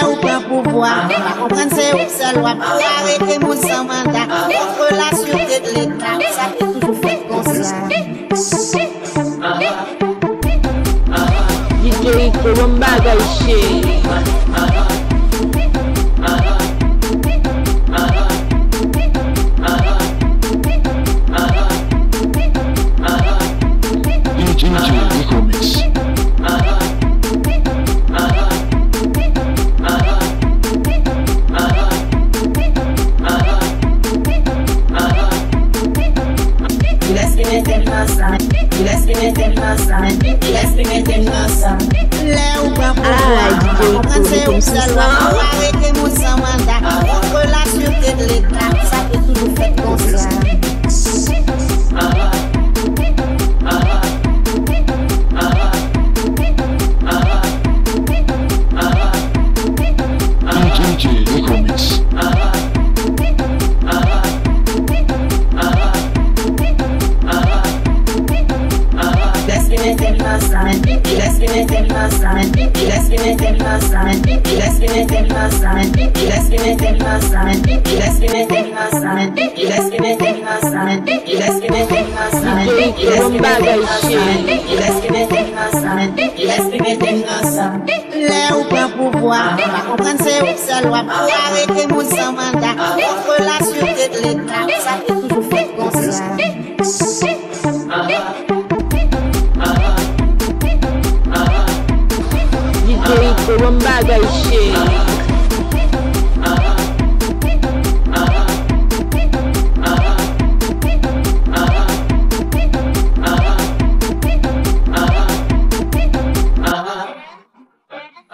ou pas pouvoir, comprendre c'est où ça loi, pour arrêter mon sans mandat, contre la sûreté de l'État, ça fait toujours fait comme ça. DJ Colombaga ici. Là ou pas pouvoir, comprendre c'est où ça loi, pour arrêter mon sans mandat, contre la sûreté de l'État, ça fait toujours fait comme ça. Là ou pas pouvoir, comprendre c'est où ça loi, pour arrêter mon sans mandat, contre la sûreté de l'État, ça fait toujours fait comme ça. DJ Colombaga ici.